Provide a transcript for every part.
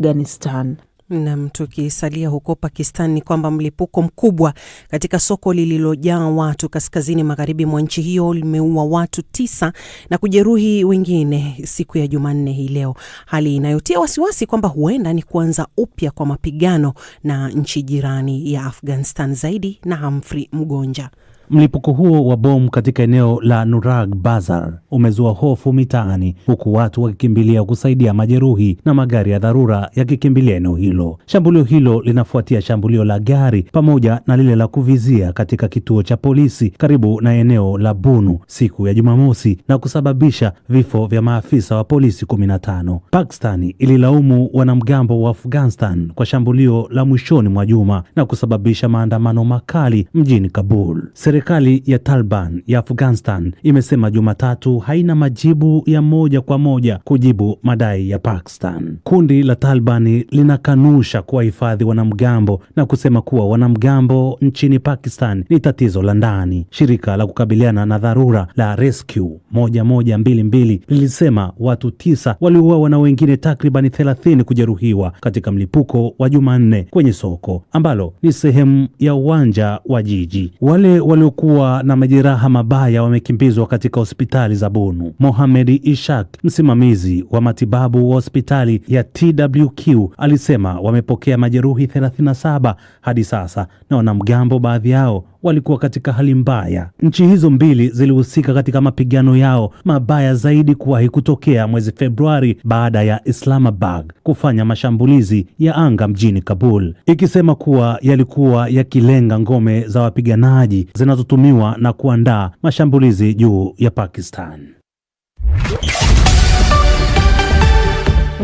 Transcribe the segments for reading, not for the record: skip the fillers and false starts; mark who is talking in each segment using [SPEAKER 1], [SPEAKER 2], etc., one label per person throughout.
[SPEAKER 1] Afghanistan.
[SPEAKER 2] Na tukisalia huko Pakistan ni kwamba mlipuko mkubwa katika soko lililojaa watu kaskazini magharibi mwa nchi hiyo limeua watu 9 na kujeruhi wengine siku ya Jumanne hii leo. Hali inayotia wasiwasi kwamba huenda ni kuanza upya kwa mapigano na nchi jirani ya Afghanistan. Zaidi na Humphrey Mgonja.
[SPEAKER 3] Mlipuko huo wa bomu katika eneo la Nurag Bazar umezua hofu mitaani, huku watu wakikimbilia kusaidia majeruhi na magari ya dharura yakikimbilia eneo hilo. Shambulio hilo linafuatia shambulio la gari pamoja na lile la kuvizia katika kituo cha polisi karibu na eneo la Bunu siku ya Jumamosi na kusababisha vifo vya maafisa wa polisi 15. Pakistani ililaumu wanamgambo wa Afghanistan kwa shambulio la mwishoni mwa juma na kusababisha maandamano makali mjini Kabul. Serikali ya Taliban ya Afghanistan imesema Jumatatu haina majibu ya moja kwa moja kujibu madai ya Pakistan. Kundi la Taliban linakanusha kuwahifadhi wanamgambo na kusema kuwa wanamgambo nchini Pakistan ni tatizo la ndani. Shirika la kukabiliana na dharura la Rescue 1122 lilisema watu 9 waliuawa na wengine takriban 30 kujeruhiwa katika mlipuko wa Jumanne kwenye soko ambalo ni sehemu ya uwanja wa jiji. Wale waliokuwa na majeraha mabaya wamekimbizwa katika hospitali za Bunu. Mohamed Ishaq, msimamizi wa matibabu wa hospitali ya TWQ, alisema wamepokea majeruhi 37 hadi sasa na wanamgambo baadhi yao walikuwa katika hali mbaya. Nchi hizo mbili zilihusika katika mapigano yao mabaya zaidi kuwahi kutokea mwezi Februari baada ya Islamabad kufanya mashambulizi ya anga mjini Kabul, ikisema kuwa yalikuwa yakilenga ngome za wapiganaji zinazotumiwa na kuandaa mashambulizi juu ya Pakistan.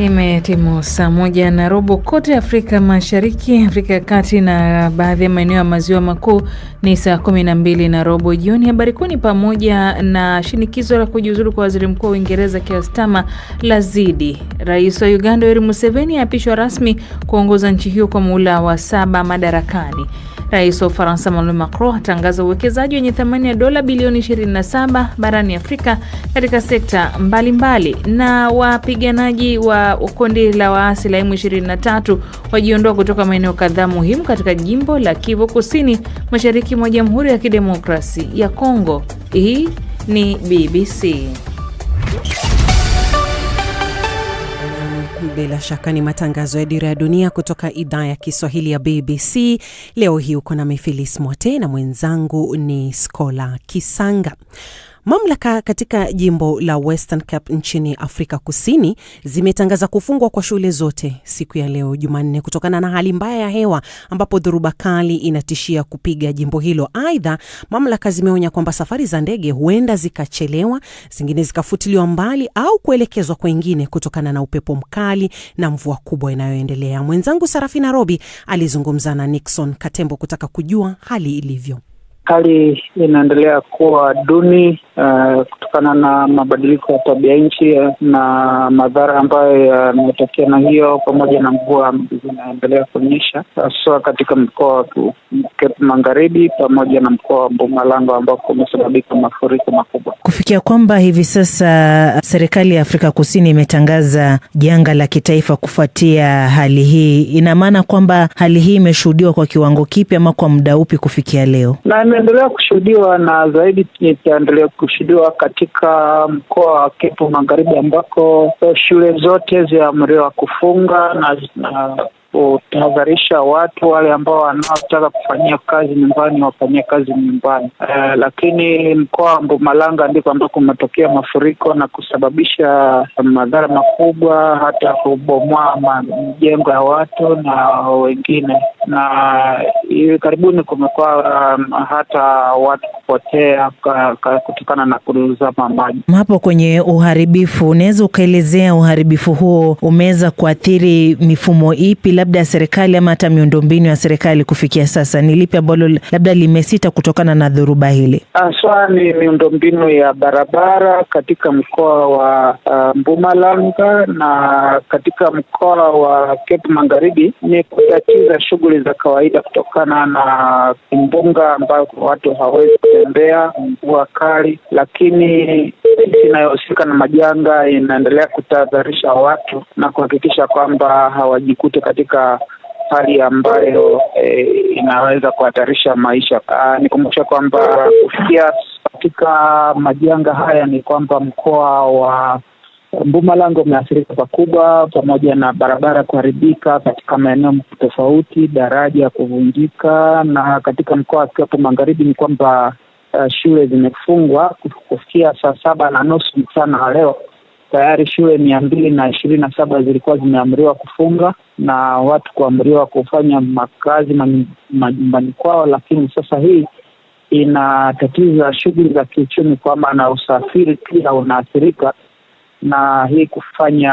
[SPEAKER 1] Imetimu saa 1:15 kote Afrika Mashariki, Afrika ya Kati na baadhi ya maeneo ya maziwa makuu ni saa 12:15 jioni. Habari kuu ni pamoja na shinikizo la kujiuzulu kwa waziri mkuu wa Uingereza Keir Starmer lazidi. Rais wa Uganda Yoweri Museveni apishwa rasmi kuongoza nchi hiyo kwa muhula wa 7 madarakani. Rais wa Ufaransa Emmanuel Macron atangaza uwekezaji wenye thamani ya dola bilioni 27 barani Afrika katika sekta mbalimbali. Na wapiganaji wa kundi la waasi la M23 wajiondoa kutoka maeneo kadhaa muhimu katika jimbo la Kivu Kusini, mashariki mwa Jamhuri ya Kidemokrasi ya Kongo. Hii ni BBC.
[SPEAKER 2] Bila shaka ni matangazo ya Dira ya Dunia kutoka idhaa ya Kiswahili ya BBC. Leo hii uko na Mefilis Mwate na mwenzangu ni Skola Kisanga. Mamlaka katika jimbo la Western Cape nchini Afrika Kusini zimetangaza kufungwa kwa shule zote siku ya leo Jumanne kutokana na hali mbaya ya hewa ambapo dhoruba kali inatishia kupiga jimbo hilo. Aidha, mamlaka zimeonya kwamba safari za ndege huenda zikachelewa, zingine zikafutiliwa mbali au kuelekezwa kwingine kutokana na upepo mkali na mvua kubwa inayoendelea. Mwenzangu Sarafina Robi alizungumza na Nixon Katembo kutaka kujua hali ilivyo.
[SPEAKER 4] Hali inaendelea kuwa duni kutokana na mabadiliko ya tabia nchi na madhara ambayo yametokea na hiyo, pamoja na mvua zinaendelea kunyesha hasa katika mkoa wa Cape Magharibi pamoja na mkoa wa Mpumalanga ambao kumesababisha mafuriko makubwa.
[SPEAKER 5] Kufikia kwamba hivi sasa serikali ya Afrika Kusini imetangaza janga la kitaifa kufuatia hali hii, ina maana kwamba hali hii imeshuhudiwa kwa kiwango kipi ama kwa muda upi kufikia leo?
[SPEAKER 4] Na imeendelea kushuhudiwa na zaidi itaendelea kushuhudiwa katika mkoa wa Cape Magharibi ambako shule zote zimeamriwa kufunga na kutahadharisha watu wale ambao wanaotaka kufanyia kazi nyumbani wafanyie kazi nyumbani. Lakini mkoa wa Mpumalanga ndiko ambako kumetokea mafuriko na kusababisha madhara makubwa, hata kubomoa majengo ya watu na wengine, na hivi karibuni kumekuwa hata watu kupotea kutokana na kuzama maji.
[SPEAKER 5] Hapo kwenye uharibifu, unaweza ukaelezea uharibifu huo umeweza kuathiri mifumo ipi labda labda ya serikali ama hata miundombinu ya serikali kufikia sasa? Ni lipi ambalo labda limesita kutokana na dhoruba hili?
[SPEAKER 4] Haswa ni miundombinu ya barabara katika mkoa wa Mpumalanga na katika mkoa wa Cape Magharibi ni kutatiza shughuli za kawaida kutokana na kimbunga ambayo watu hawezi kutembea, mvua kali, lakini inayohusika na majanga inaendelea kutahadharisha watu na kuhakikisha kwamba hawajikute katika hali ambayo inaweza kuhatarisha maisha. Nikumbusha kwamba kufikia katika majanga haya ni kwamba mkoa wa Mpumalanga umeathirika pakubwa, pamoja na barabara kuharibika katika maeneo tofauti, daraja kuvunjika, na katika mkoa wa Cape Magharibi ni kwamba shule zimefungwa kufikia saa 7:30 mchana wa leo. Tayari shule 227 zilikuwa zimeamriwa kufunga na watu kuamriwa kufanya makazi majumbani kwao, lakini sasa hii inatatiza shughuli za kiuchumi kwa maana usafiri pia unaathirika, na hii kufanya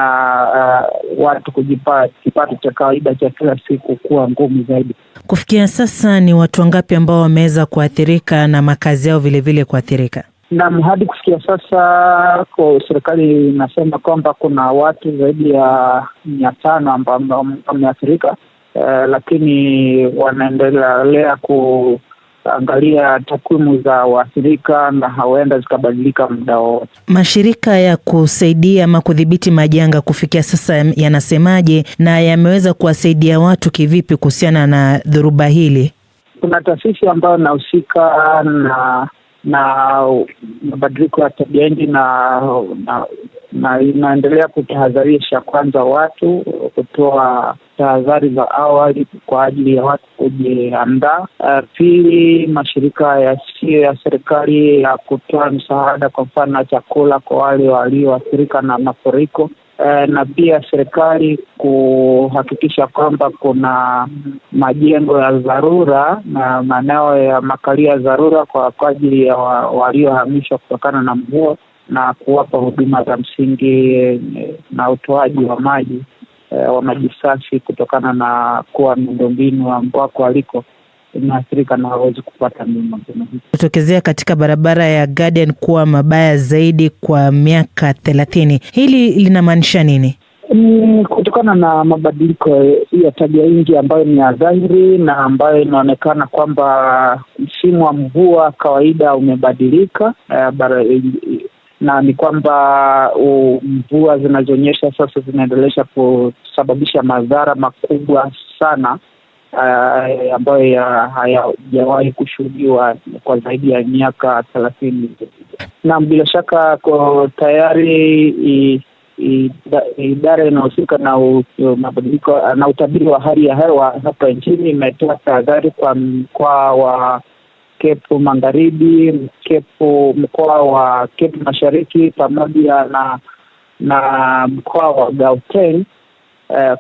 [SPEAKER 4] watu kujipa kipato cha kawaida cha kila siku kuwa ngumu zaidi.
[SPEAKER 5] Kufikia sasa ni watu wangapi ambao wameweza kuathirika na makazi yao vile kuathirika?
[SPEAKER 4] Naam, hadi kufikia sasa kwa serikali inasema kwamba kuna watu zaidi ya 500 ambao wameathirika, lakini wanaendelea kuangalia takwimu za waathirika na huenda zikabadilika muda wote.
[SPEAKER 5] Mashirika ya kusaidia ama kudhibiti majanga kufikia sasa yanasemaje na yameweza kuwasaidia watu kivipi kuhusiana na dhoruba hili?
[SPEAKER 4] Kuna taasisi ambayo inahusika na mabadiliko ya tabia nchi na inaendelea kutahadharisha kwanza watu, kutoa tahadhari za awali kwa ajili ya watu kujiandaa. Pili, mashirika yasiyo ya serikali ya kutoa msaada, kwa mfano chakula kwa wale walioathirika na mafuriko. Na pia serikali kuhakikisha kwamba kuna majengo ya dharura na maeneo ya makalia ya dharura kwa ajili ya waliohamishwa kutokana na mvua, na kuwapa huduma za msingi na utoaji wa maji wa maji safi kutokana na kuwa miundombinu ambako waliko inaathirika na hawezi kupata miundombinu.
[SPEAKER 5] Kutokezea katika barabara ya Garden kuwa mabaya zaidi kwa miaka 30. Hili linamaanisha nini?
[SPEAKER 4] Kutokana na mabadiliko ya tabia nchi ambayo ni ya dhahiri na ambayo inaonekana kwamba msimu wa mvua kawaida umebadilika, na ni kwamba mvua zinazonyesha sasa zinaendelea kusababisha madhara makubwa sana ambayo hayajawahi kushuhudiwa kwa zaidi ya miaka 30. Na bila shaka kwa tayari idara inayohusika na mabadiliko na utabiri wa hali ya hewa hapa nchini imetoa tahadhari kwa mkoa wa Cape Magharibi, mkoa wa Cape Mashariki pamoja na mkoa wa Gauteng,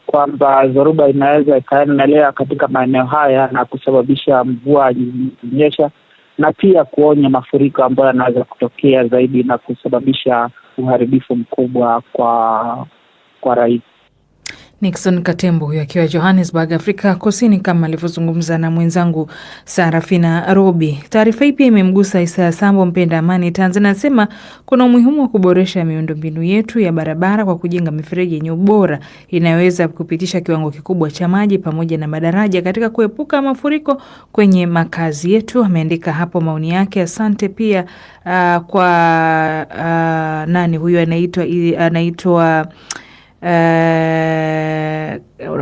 [SPEAKER 4] kwamba dhoruba inaweza ikaendelea katika maeneo haya na kusababisha mvua nyesha, na pia kuonya mafuriko ambayo yanaweza kutokea zaidi na kusababisha uharibifu mkubwa kwa raia.
[SPEAKER 1] Nixon Katembo huyo akiwa Johannesburg, Afrika Kusini, kama alivyozungumza na mwenzangu Sarafina Robi. Taarifa hii pia imemgusa Isaya Sambo, mpenda amani Tanzania, anasema kuna umuhimu wa kuboresha miundombinu yetu ya barabara kwa kujenga mifereji yenye ubora inayoweza kupitisha kiwango kikubwa cha maji pamoja na madaraja katika kuepuka mafuriko kwenye makazi yetu. Ameandika hapo maoni yake. Asante pia kwa nani huyo anaitwa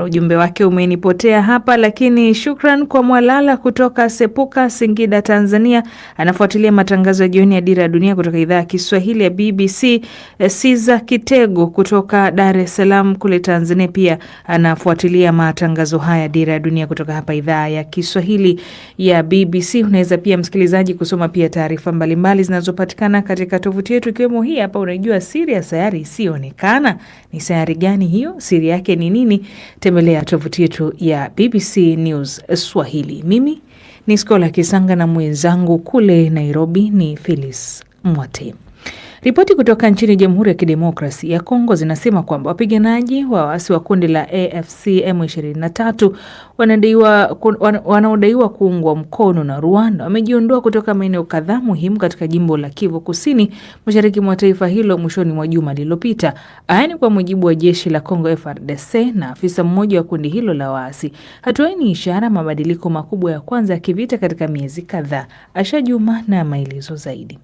[SPEAKER 1] ujumbe wake umenipotea hapa, lakini shukran kwa Mwalala kutoka Sepuka, Singida, Tanzania. Anafuatilia matangazo ya jioni ya Dira ya Dunia kutoka idhaa ya Kiswahili ya BBC. Siza Kitego kutoka Dar es Salaam kule Tanzania pia anafuatilia matangazo haya Dira ya Dunia kutoka hapa idhaa ya Kiswahili ya BBC. Unaweza pia msikilizaji kusoma pia taarifa mbalimbali zinazopatikana katika tovuti yetu, ikiwemo hii hapa. Unajua siri ya sayari isiyoonekana? Ni sayari gani hiyo? Siri yake ni nini? Tembelea tovuti yetu ya BBC News Swahili. Mimi ni Skola Kisanga na mwenzangu kule Nairobi ni Phyllis Mwate. Ripoti kutoka nchini Jamhuri ya Kidemokrasia ya Kongo zinasema kwamba wapiganaji wa waasi wa kundi la AFC M23 wanaodaiwa kuungwa mkono na Rwanda wamejiondoa kutoka maeneo kadhaa muhimu katika jimbo la Kivu Kusini, mashariki mwa taifa hilo mwishoni mwa juma lililopita. Haya ni kwa mujibu wa jeshi la Kongo FARDC na afisa mmoja wa kundi hilo la waasi. Hatua hii ni ishara mabadiliko makubwa ya kwanza ya kivita katika miezi kadhaa. Asha Juma na maelezo zaidi.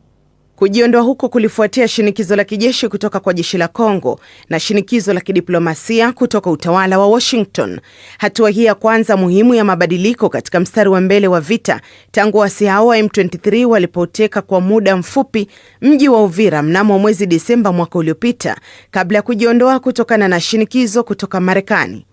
[SPEAKER 6] Kujiondoa huko kulifuatia shinikizo la kijeshi kutoka kwa jeshi la Kongo na shinikizo la kidiplomasia kutoka utawala wa Washington. Hatua hii ya kwanza muhimu ya mabadiliko katika mstari wa mbele wa vita tangu waasi hao wa M23 walipoteka kwa muda mfupi mji wa Uvira mnamo mwezi Disemba mwaka uliopita, kabla ya kujiondoa kutokana na shinikizo kutoka Marekani.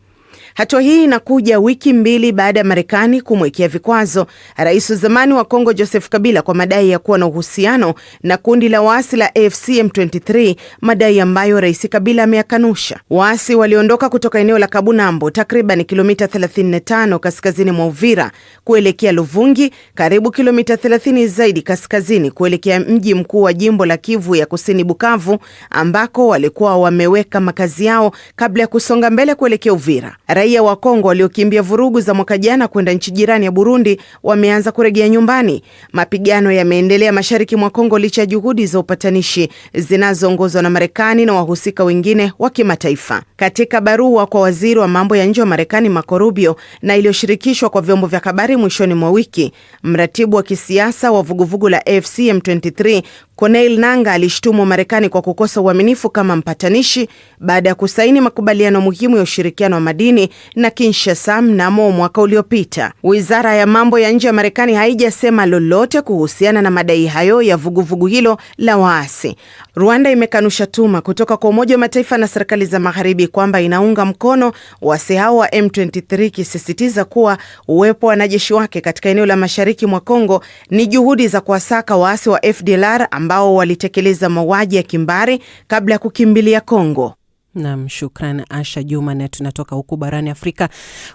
[SPEAKER 6] Hatua hii inakuja wiki mbili baada ya Marekani kumwekea vikwazo rais wa zamani wa Kongo Joseph Kabila kwa madai ya kuwa na uhusiano na kundi la waasi la AFC M23, madai ambayo rais Kabila ameyakanusha. Waasi waliondoka kutoka eneo la Kabunambo, takriban kilomita 35 kaskazini mwa Uvira kuelekea Luvungi, karibu kilomita 30 zaidi kaskazini kuelekea mji mkuu wa jimbo la Kivu ya Kusini, Bukavu, ambako walikuwa wameweka makazi yao kabla ya kusonga mbele kuelekea Uvira. Raia wa Kongo waliokimbia vurugu za mwaka jana kwenda nchi jirani ya Burundi wameanza kurejea nyumbani. Mapigano yameendelea mashariki mwa Kongo licha ya juhudi za upatanishi zinazoongozwa na Marekani na wahusika wengine wa kimataifa. Katika barua kwa waziri wa mambo ya nje wa Marekani Marco Rubio na iliyoshirikishwa kwa vyombo vya habari mwishoni mwa wiki, mratibu wa kisiasa wa vuguvugu la AFC M23 Corneille Nangaa alishtumu Marekani kwa kukosa uaminifu kama mpatanishi baada ya kusaini makubaliano muhimu ya ushirikiano wa madini na Kinshasa mnamo mwaka uliopita. Wizara ya mambo ya nje ya Marekani haijasema lolote kuhusiana na madai hayo ya vuguvugu hilo la waasi. Rwanda imekanusha tuma kutoka kwa Umoja wa Mataifa na serikali za Magharibi kwamba inaunga mkono waasi hao wa M23, kisisitiza kuwa uwepo wa wanajeshi wake katika eneo la mashariki mwa Kongo ni juhudi za kuwasaka waasi wa FDLR ambao walitekeleza mauaji ya kimbari kabla ya kukimbilia Kongo.
[SPEAKER 2] Naam, shukran Asha Juma. Na tunatoka huku barani Afrika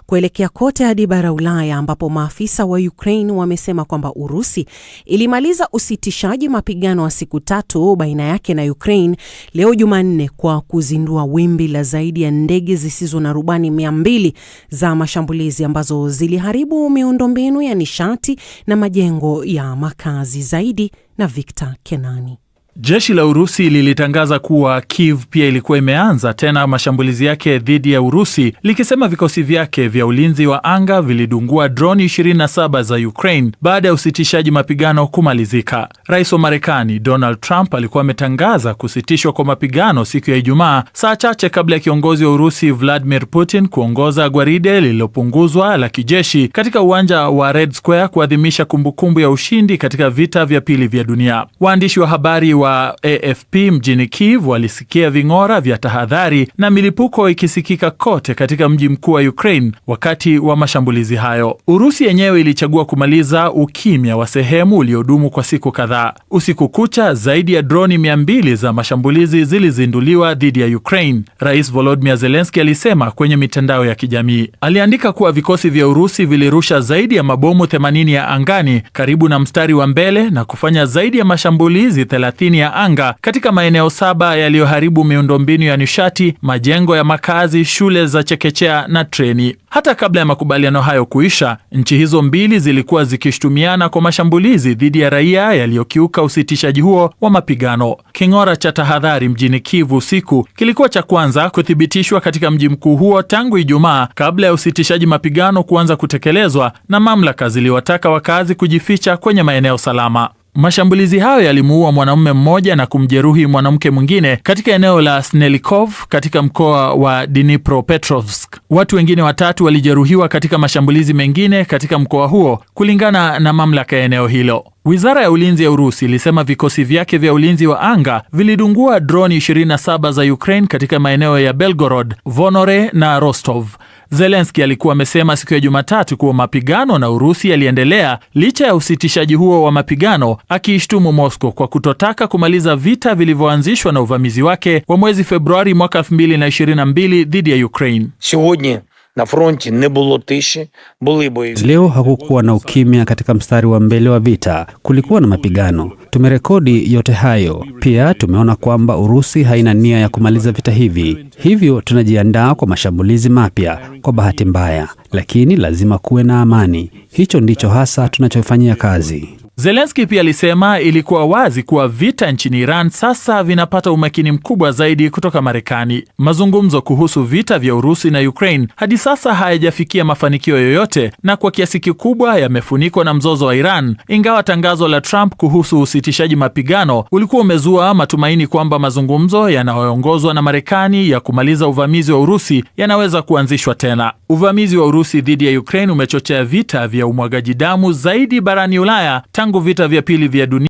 [SPEAKER 2] kuelekea kote hadi bara Ulaya, ambapo maafisa wa Ukraine wamesema kwamba Urusi ilimaliza usitishaji mapigano wa siku 3 baina yake na Ukraine leo Jumanne kwa kuzindua wimbi la zaidi ya ndege zisizo na rubani 200 za mashambulizi ambazo ziliharibu miundombinu ya nishati na majengo ya makazi. Zaidi na Victor Kenani.
[SPEAKER 7] Jeshi la Urusi lilitangaza kuwa Kiev pia ilikuwa imeanza tena mashambulizi yake dhidi ya Urusi, likisema vikosi vyake vya ulinzi wa anga vilidungua droni 27 za Ukraine baada ya usitishaji mapigano kumalizika. Rais wa Marekani Donald Trump alikuwa ametangaza kusitishwa kwa mapigano siku ya Ijumaa, saa chache kabla ya kiongozi wa Urusi Vladimir Putin kuongoza gwaride lililopunguzwa la kijeshi katika uwanja wa Red Square kuadhimisha kumbukumbu ya ushindi katika vita vya pili vya dunia. Waandishi wa habari wa AFP mjini Kiev walisikia ving'ora vya tahadhari na milipuko ikisikika kote katika mji mkuu wa Ukraine wakati wa mashambulizi hayo. Urusi yenyewe ilichagua kumaliza ukimya wa sehemu uliodumu kwa siku kadhaa. Usiku kucha zaidi ya droni 200 za mashambulizi zilizinduliwa dhidi ya Ukraine. Rais Volodymyr Zelensky alisema kwenye mitandao ya kijamii. Aliandika kuwa vikosi vya Urusi vilirusha zaidi ya mabomu 80 ya angani karibu na mstari wa mbele na kufanya zaidi ya mashambulizi 30 ya anga katika maeneo 7 yaliyoharibu miundombinu ya nishati, majengo ya makazi, shule za chekechea na treni. Hata kabla ya makubaliano hayo kuisha, nchi hizo mbili zilikuwa zikishtumiana kwa mashambulizi dhidi ya raia yaliyokiuka usitishaji huo wa mapigano. King'ora cha tahadhari mjini Kiev usiku kilikuwa cha kwanza kuthibitishwa katika mji mkuu huo tangu Ijumaa, kabla ya usitishaji mapigano kuanza kutekelezwa, na mamlaka ziliwataka wakazi kujificha kwenye maeneo salama. Mashambulizi hayo yalimuua mwanamume mmoja na kumjeruhi mwanamke mwingine katika eneo la Snelikov katika mkoa wa Dnipropetrovsk. Watu wengine 3 walijeruhiwa katika mashambulizi mengine katika mkoa huo, kulingana na mamlaka ya eneo hilo. Wizara ya ulinzi ya Urusi ilisema vikosi vyake vya ulinzi wa anga vilidungua droni 27 za Ukraine katika maeneo ya Belgorod, Vonore na Rostov. Zelensky alikuwa amesema siku ya Jumatatu kuwa mapigano na Urusi yaliendelea licha ya usitishaji huo wa mapigano, akiishtumu Moscow kwa kutotaka kumaliza vita vilivyoanzishwa na uvamizi wake wa mwezi Februari mwaka 2022 dhidi ya Ukraine.
[SPEAKER 8] На фронті не було тиші, були бої.
[SPEAKER 9] Leo hakukuwa na ukimya katika mstari wa mbele wa vita, kulikuwa na mapigano. Tumerekodi yote hayo. Pia tumeona kwamba Urusi haina nia ya kumaliza vita hivi, hivyo tunajiandaa kwa mashambulizi mapya. Kwa bahati mbaya, lakini lazima kuwe na amani. Hicho ndicho hasa tunachofanyia kazi.
[SPEAKER 7] Zelensky pia alisema ilikuwa wazi kuwa vita nchini Iran sasa vinapata umakini mkubwa zaidi kutoka Marekani. Mazungumzo kuhusu vita vya Urusi na Ukraine hadi sasa hayajafikia mafanikio yoyote na kwa kiasi kikubwa yamefunikwa na mzozo wa Iran, ingawa tangazo la Trump kuhusu usitishaji mapigano ulikuwa umezua matumaini kwamba mazungumzo yanayoongozwa na Marekani ya kumaliza uvamizi wa Urusi yanaweza kuanzishwa tena. Uvamizi wa Urusi dhidi ya Ukraine umechochea vita vya umwagaji damu zaidi barani Ulaya tangu vita vya pili vya dunia.